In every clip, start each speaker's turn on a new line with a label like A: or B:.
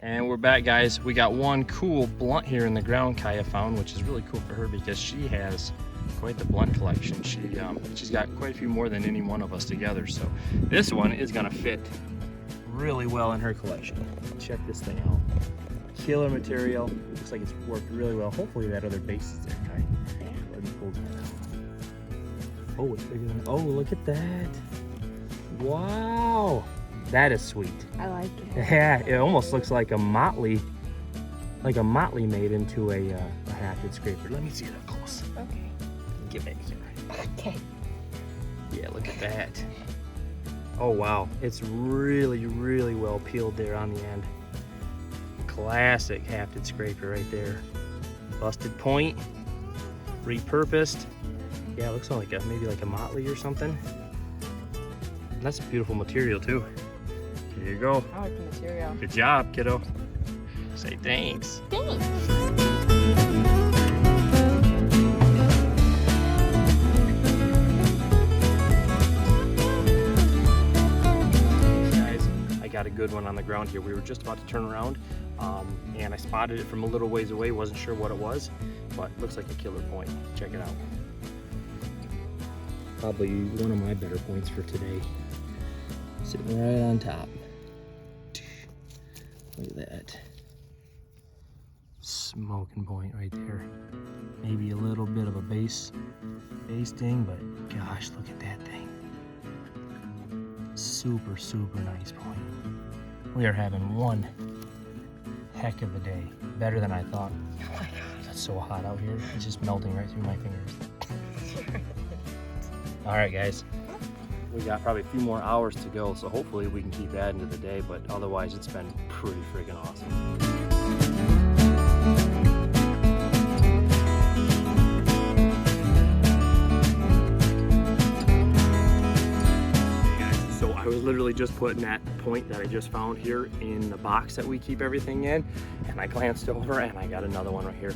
A: And we're back, guys. We got one cool blunt here in the ground Kaya found, which is really cool for her because she has quite the blunt collection. She's got quite a few more than any one of us together. So this one is gonna fit really well in her collection. Check this thing out. Killer material. Looks like it's worked really well. Hopefully that other base is there, Kai. Let me pull that out. Oh, it's bigger than, oh, look at that. Wow. That is sweet.
B: I like it.
A: Yeah, it almost looks like a motley made into a hafted scraper. Let me see it up close.
B: Okay.
A: Get back here.
B: Okay.
A: Yeah, look at that. Oh wow, it's really, really well peeled there on the end. Classic hafted scraper right there. Busted point, repurposed. Yeah, it looks like maybe like a motley or something. And that's beautiful material too. Here you go.
B: I like the material.
A: Good job, kiddo. Say thanks.
B: Thanks.
A: Guys, I got a good one on the ground here. We were just about to turn around and I spotted it from a little ways away. Wasn't sure what it was, but looks like a killer point. Check it out. Probably one of my better points for today. Sitting right on top. Look at that. Smoking point right there. Maybe a little bit of a base ding, but gosh, look at that thing. Super, super nice point. We are having one heck of a day. Better than I thought. Oh my gosh, it's so hot out here. It's just melting right through my fingers. All right, guys. We got probably a few more hours to go, so hopefully we can keep adding to the day, but otherwise it's been pretty freaking awesome. Hey guys, so I was literally just putting that point that I just found here in the box that we keep everything in, and I glanced over and I got another one right here.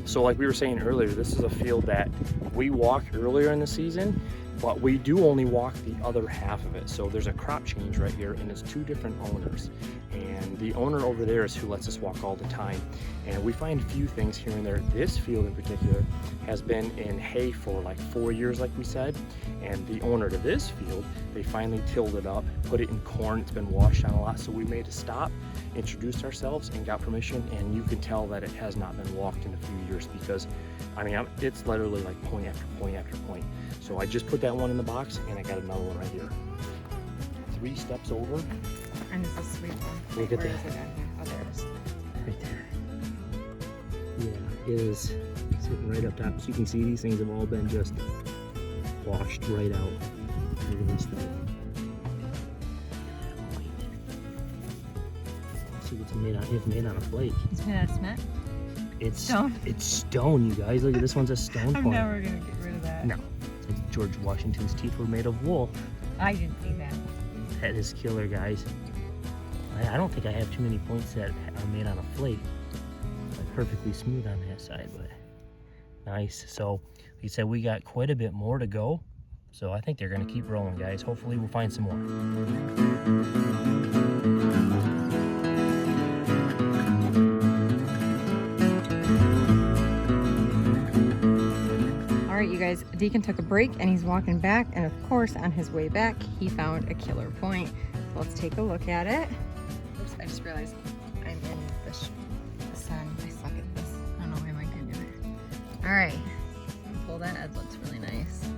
A: So like we were saying earlier, this is a field that we walked earlier in the season, but we do only walk the other half of it. So there's a crop change right here and it's two different owners. And the owner over there is who lets us walk all the time. And we find a few things here and there. This field in particular has been in hay for like 4 years, like we said. And the owner to this field, they finally tilled it up, put it in corn. It's been washed out a lot. So we made a stop, introduced ourselves and got permission. And you can tell that it has not been walked in a few years because I mean, it's literally like point after point after point. So I just put that one in the box and I got another one right here. 3 steps over.
B: And it's a sweet one.
A: Look at
B: Where
A: that.
B: is it on here? Oh, there it is.
A: Right there. Yeah, it is sitting right up top. So you can see these things have all been just washed right out. Look at this thing. See what's made on? It's made on a flake.
B: It's made out of cement?
A: It's
B: stone.
A: It's stone, you guys. Look at this one's a stone
B: I'm
A: point.
B: never gonna get rid of that.
A: No. It's like George Washington's teeth were made of wool.
B: I didn't see that.
A: That is killer, guys. I don't think I have too many points that are made on a flake. Like perfectly smooth on that side, but nice. So, like you said, we got quite a bit more to go. So I think they're gonna keep rolling, guys. Hopefully we'll find some more.
B: All right, you guys, Deacon took a break and he's walking back, and of course on his way back he found a killer point. So let's take a look at it. Oops, I just realized I'm in the sun. I suck at this. I don't know why am I good at it. All right, pull that edge, looks really nice.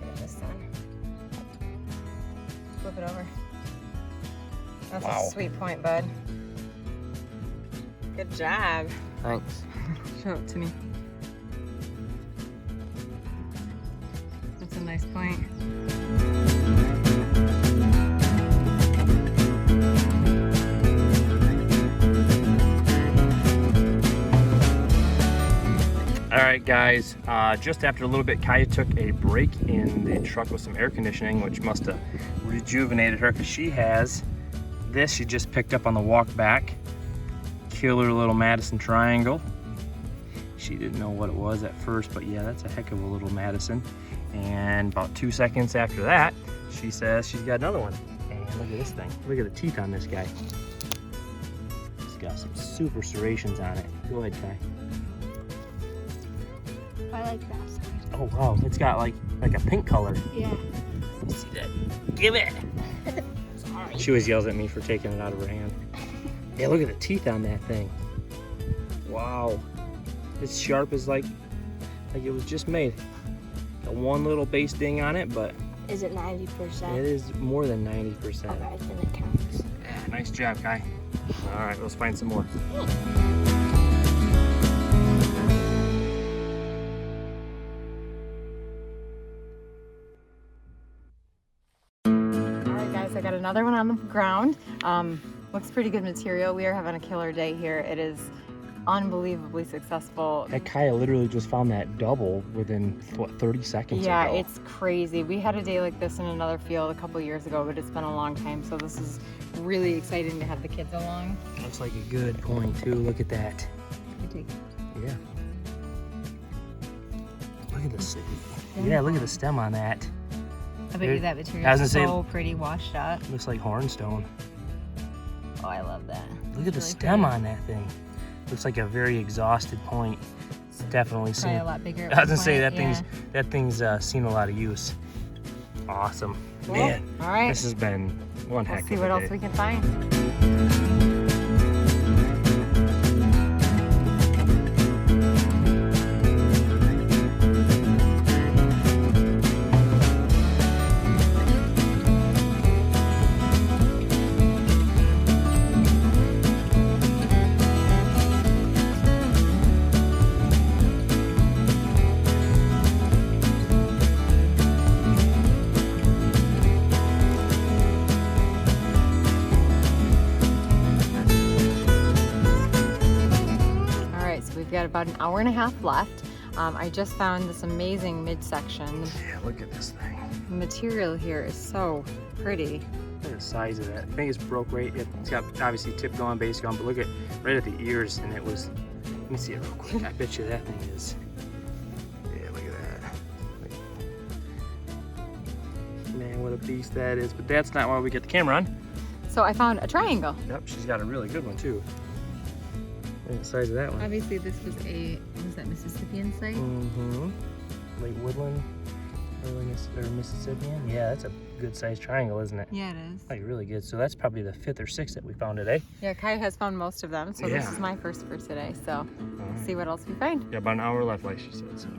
B: Look at this sun. Flip it over. That's
A: Wow.
B: a sweet point, bud. Good job.
A: Thanks.
B: Show it to me. That's a nice point.
A: All right, guys, just after a little bit, Kaya took a break in the truck with some air conditioning, which must have rejuvenated her because she has this she just picked up on the walk back. Killer little Madison triangle. She didn't know what it was at first, but yeah, that's a heck of a little Madison. And about 2 seconds after that, She says she's got another one. And look at this thing. Look at the teeth on this guy. It's got some super serrations on it. Go ahead, Kai.
C: I like that side.
A: Oh wow, it's got like a pink color.
C: Yeah.
A: You see that? Give it!
C: Sorry.
A: She always yells at me for taking it out of her hand. Yeah, look at the teeth on that thing. Wow. It's sharp as like it was just made. Got one little base ding on it, but
C: Is it 90%?
A: it is more than 90%.
C: Alright, then it counts.
A: Yeah, nice job, Kai. All right, let's find some more.
B: Alright guys, I got another one on the ground. Looks pretty good material. We are having a killer day here. It is unbelievably successful.
A: That Kaya literally just found that double within, what, 30 seconds
B: Yeah,
A: ago.
B: it's crazy. We had a day like this in another field a couple years ago, but it's been a long time, so this is really exciting to have the kids along.
A: Looks like a good point, too. Look at that. Yeah. Look at this. Yeah, look at the stem on that.
B: I bet you that material
A: I was
B: is
A: gonna say-
B: so pretty washed up.
A: Looks like hornstone.
B: Oh, I love that.
A: Look at the stem on that thing. Looks like a very exhausted point. It's definitely
B: Probably
A: seen.
B: a lot bigger.
A: I was gonna say that thing's seen a lot of use. Awesome, man.
B: All right.
A: This has been one
B: Let's
A: heck
B: see
A: of
B: what
A: a
B: else
A: day.
B: we can find. All right, so we've got about an hour and a half left. I just found this amazing midsection.
A: Yeah, look at this thing.
B: The material here is so pretty.
A: Look at the size of that. I think it's broke right. It's got obviously tip gone, base gone, but look at right at the ears, and it was. Let me see it real quick. I bet you that thing is. Yeah, look at that. Man, what a beast that is. But that's not why we get the camera on.
B: So I found a triangle.
A: Yep, she's got a really good one too. Look at the size of that one.
B: Obviously this was that Mississippian site?
A: Mm-hmm. Lake Woodland, or Mississippian. Yeah, that's a good sized triangle, isn't it?
B: Yeah, it is.
A: Like really good. So that's probably the 5th or 6th that we found today.
B: Yeah, Kai has found most of them, so this
A: Yeah.
B: is my first for today. So
A: All
B: let's
A: right.
B: see what else we find.
A: Yeah, about an hour left, like she said. So.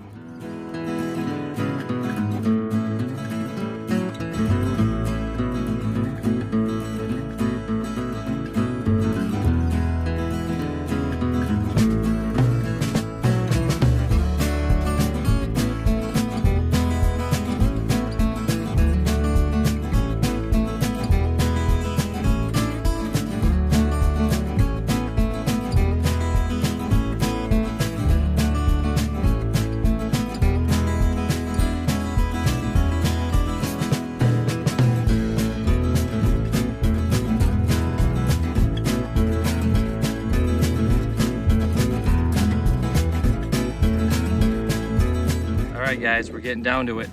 A: Alright guys, we're getting down to it.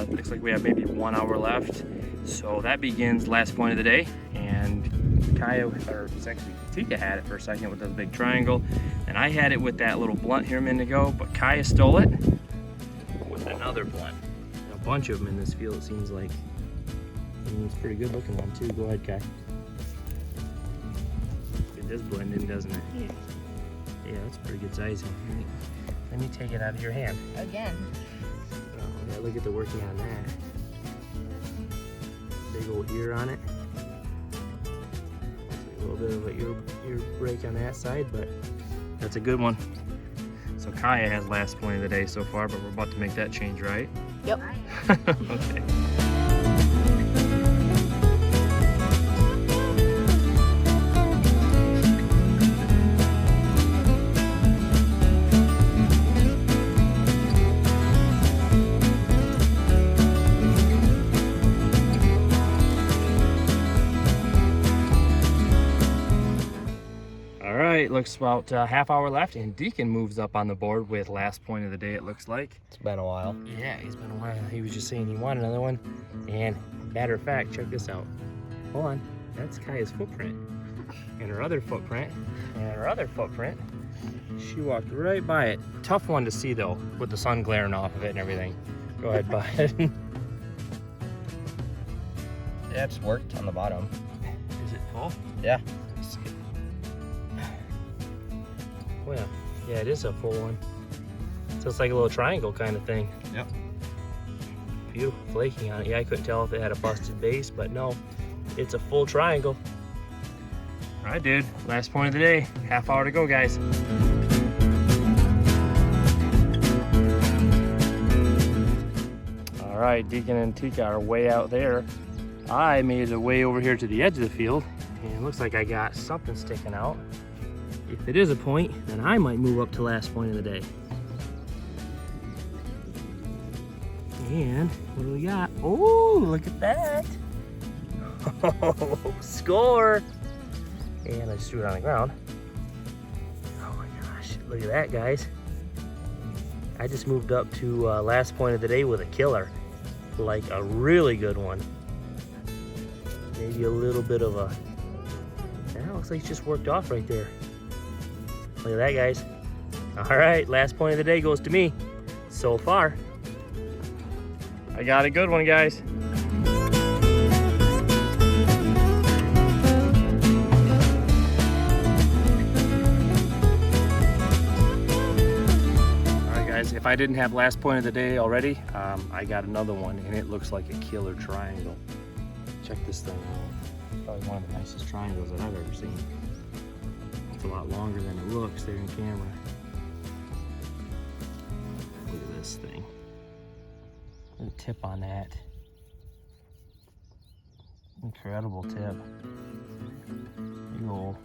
A: Looks like we have maybe 1 hour left. So that begins last point of the day. And Kaya, or it's actually Tika had it for a second with the big triangle. And I had it with that little blunt here a minute ago, but Kaya stole it with another blunt. A bunch of them in this field, it seems like. It's a pretty good looking one too. Go ahead, Kai. It does blend in, doesn't it?
C: Yeah.
A: Yeah, that's a pretty good size. Let me take it out of your hand.
B: Again.
A: Oh, yeah, look at the working on that. Big old ear on it. A little bit of an ear break on that side, but that's a good one. So Kaya has last point of the day so far, but we're about to make that change, right?
C: Yep.
A: Okay. right, looks about a half hour left, and Deacon moves up on the board with last point of the day, it looks like.
D: It's been a while.
A: Yeah, he's been a while. He was just saying he wanted another one. And matter of fact, check this out. Hold on. That's Kaya's footprint. And her other footprint. And her other footprint. She walked right by it. Tough one to see though, with the sun glaring off of it and everything. Go ahead, bud.
D: Yeah, it's worked on the bottom.
A: Is it full?
D: Yeah.
A: Let's see. Oh yeah. Yeah, it is a full one. So it's like a little triangle kind of thing.
D: Yep.
A: Beautiful flaking on it. Yeah, I couldn't tell if it had a busted base, but no, it's a full triangle. All right, dude, last point of the day. Half hour to go, guys. All right, Deacon and Tika are way out there. I made it way over here to the edge of the field, and it looks like I got something sticking out. If it is a point, then I might move up to last point of the day. And what do we got? Oh, look at that. Oh, score. And I just threw it on the ground. Oh my gosh, look at that, guys. I just moved up to last point of the day with a killer. Like a really good one. Maybe a little bit of a, that looks like it's just worked off right there. Look at that, guys. All right, last point of the day goes to me so far. I got a good one, guys. All right, guys, if I didn't have last point of the day already, I got another one, and it looks like a killer triangle. Check this thing out. Probably one of the nicest triangles that I've ever seen. It's a lot longer than it looks there in camera. Look at this thing. Look at the tip on that. Incredible tip. Big old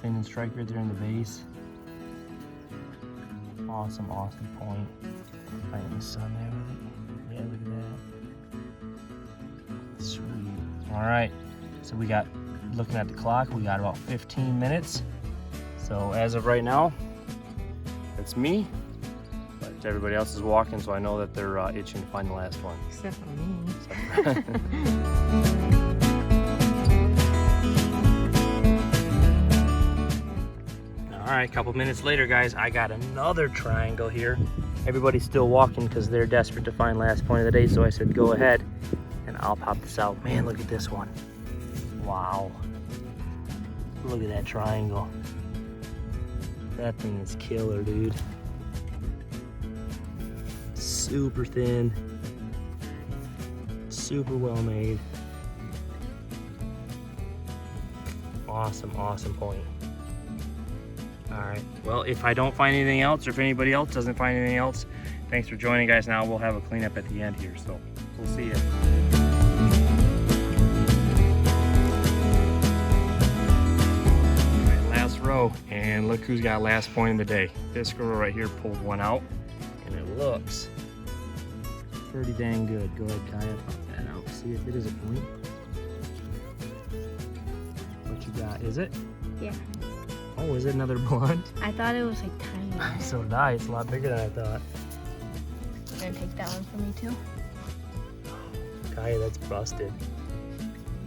A: thin and strike right there in the base. Awesome, awesome point. Right in the sun there with it. Yeah, look at that. Sweet. All right, so we got, looking at the clock, we got about 15 minutes. So as of right now, it's me, but everybody else is walking, so I know that they're itching to find the last one.
B: Except for me.
A: All right, a couple minutes later, guys, I got another triangle here. Everybody's still walking because they're desperate to find last point of the day, so I said go ahead and I'll pop this out. Man, look at this one. Wow. Look at that triangle. That thing is killer, dude. Super thin. Super well made. Awesome, awesome point. All right, well, if I don't find anything else, or if anybody else doesn't find anything else, thanks for joining, guys. Now we'll have a cleanup at the end here, so we'll see you. Last row, and look who's got last point of the day. This girl right here pulled one out, and it looks pretty dang good. Go ahead, Kaya, pop that out. See if it is a point. What you got? Is it?
C: Yeah.
A: Oh, is it another blunt?
C: I thought it was like tiny.
A: So did I. It's a lot bigger than I thought.
C: You're gonna take that one for me too?
A: Kaya, that's busted.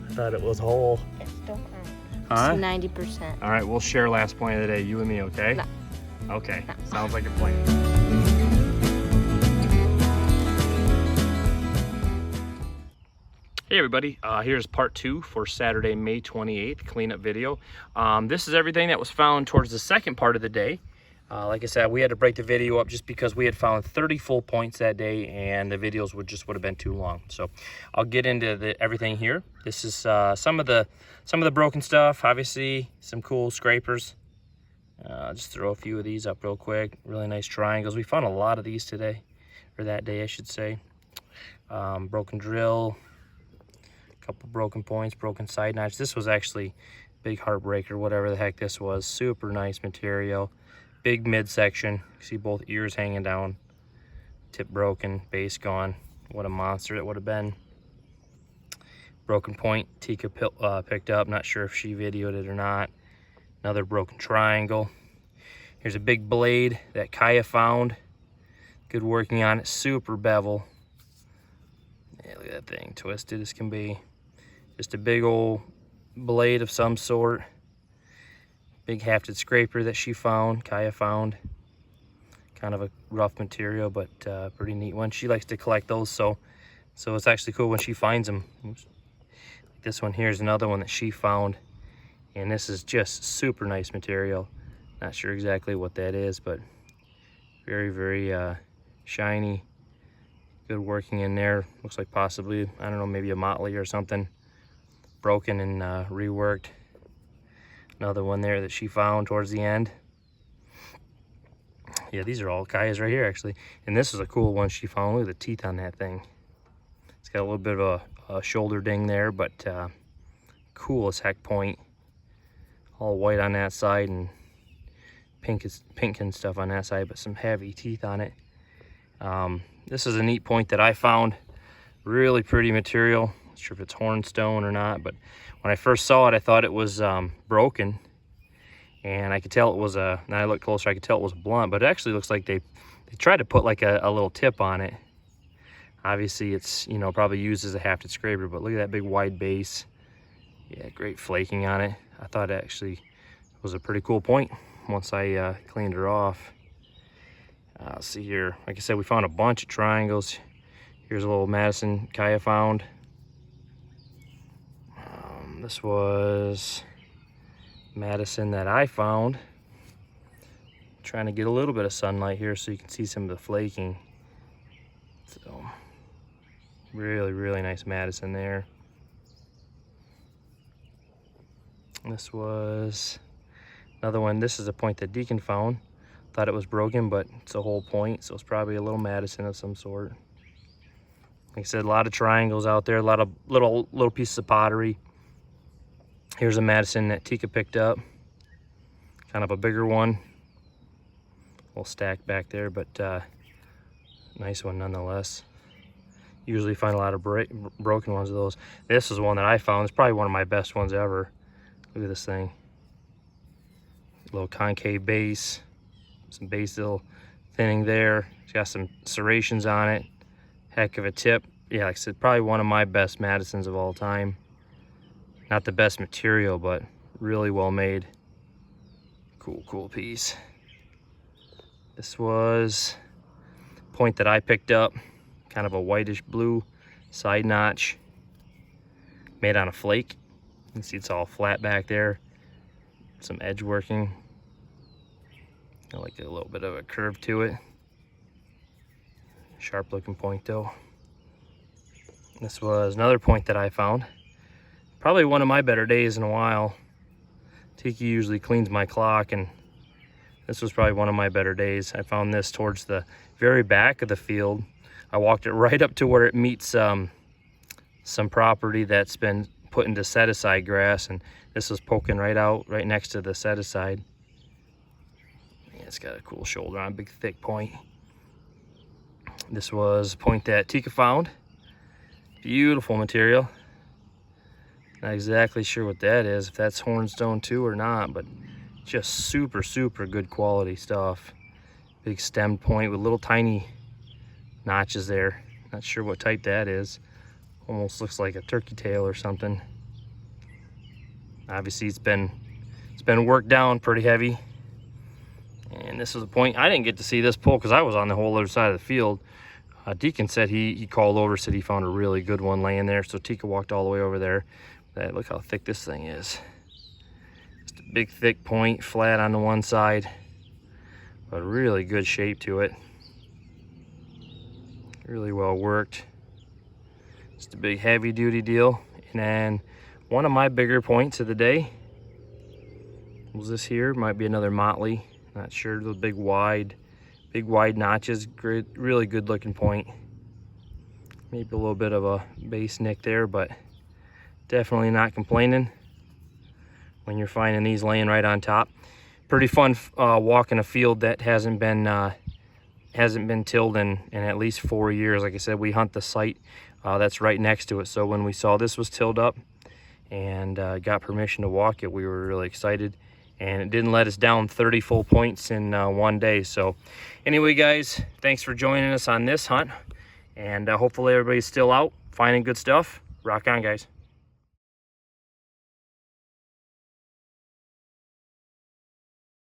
A: I thought it was whole.
C: It's still current.
A: Huh?
C: It's 90%.
A: All right, we'll share last point of the day, you and me, okay?
C: No.
A: Okay,
C: No.
A: sounds like a plan. Hey everybody, here's part 2 for Saturday, May 28th cleanup video. This is everything that was found towards the second part of the day. Like I said, we had to break the video up just because we had found 30 full points that day, and the videos would have been too long. So I'll get into everything here. This is some of the broken stuff. Obviously, some cool scrapers. Just throw a few of these up real quick. Really nice triangles. We found a lot of these today, or that day, I should say. Broken drill. Couple broken points, broken side notch. This was actually big heartbreaker, whatever the heck this was. Super nice material. Big midsection. See both ears hanging down. Tip broken, base gone. What a monster it would have been. Broken point, Tika picked up. Not sure if she videoed it or not. Another broken triangle. Here's a big blade that Kaya found. Good working on it, super bevel. Yeah, look at that thing, twisted as can be. Just a big old blade of some sort. Big hafted scraper that she found, Kaya found. Kind of a rough material, but pretty neat one. She likes to collect those, so it's actually cool when she finds them. Oops. This one here is another one that she found, and this is just super nice material. Not sure exactly what that is, but very, very shiny. Good working in there. Looks like possibly, I don't know, maybe a motley or something. Broken and reworked. Another one there that she found towards the end. Yeah, these are all Kaya's right here, actually. And this is a cool one she found. Look at the teeth on that thing. It's got a little bit of a shoulder ding there, but cool as heck point. All white on that side and pink and stuff on that side, but some heavy teeth on it. This is a neat point that I found. Really pretty material. Not sure if it's hornstone or not, but when I first saw it, I thought it was broken. And I could tell it was now I looked closer, I could tell it was blunt, but it actually looks like they tried to put like a little tip on it. Obviously it's, you know, probably used as a hafted scraper, but look at that big wide base. Yeah, great flaking on it. I thought it actually was a pretty cool point once I cleaned her off. Let's see here. Like I said, we found a bunch of triangles. Here's a little Madison Kaya found. This was Madison that I found. Trying to get a little bit of sunlight here so you can see some of the flaking. So really, really nice Madison there. This was another one. This is a point that Deacon found. Thought it was broken, but it's a whole point, so it's probably a little Madison of some sort. Like I said, a lot of triangles out there, a lot of little pieces of pottery. Here's a Madison that Tika picked up. Kind of a bigger one. A little stacked back there, but nice one nonetheless. Usually find a lot of broken ones of those. This is one that I found. It's probably one of my best ones ever. Look at this thing. Little concave base. Some basil thinning there. It's got some serrations on it. Heck of a tip. Yeah, like I said, probably one of my best Madisons of all time. Not the best material, but really well made. Cool piece. This was a point that I picked up. Kind of a whitish blue side notch. Made on a flake. You can see it's all flat back there. Some edge working. I like a little bit of a curve to it. Sharp looking point though. This was another point that I found. Probably one of my better days in a while. Tiki usually cleans my clock, and this was probably one of my better days. I found this towards the very back of the field. I walked it right up to where it meets some property that's been put into set-aside grass, and this was poking right out right next to the set-aside. It's got a cool shoulder on, big thick point. This was a point that Tika found. Beautiful material. Not exactly sure what that is, if that's hornstone too or not, but just super good quality stuff. Big stemmed point with little tiny notches there. Not sure what type that is. Almost looks like a turkey tail or something. Obviously it's been worked down pretty heavy. And this was a point, I didn't get to see this pull because I was on the whole other side of the field. Deacon said he called over, said he found a really good one laying there. So Tika walked all the way over there. Look how thick this thing is. Just a big thick point, flat on the one side, but really good shape to it. Really well worked. Just a big heavy duty deal. And then one of my bigger points of the day was this here. Might be another motley. Not sure. Those big wide notches. Great, really good looking point. Maybe a little bit of a base nick there, but definitely not complaining when you're finding these laying right on top. Pretty fun walking a field that hasn't been tilled in at least 4 years. Like I said, we hunt the site that's right next to it. So when we saw this was tilled up and got permission to walk it, we were really excited. and it didn't let us down 30 full points in one day. So anyway, guys, thanks for joining us on this hunt, and hopefully everybody's still out finding good stuff. Rock on, guys.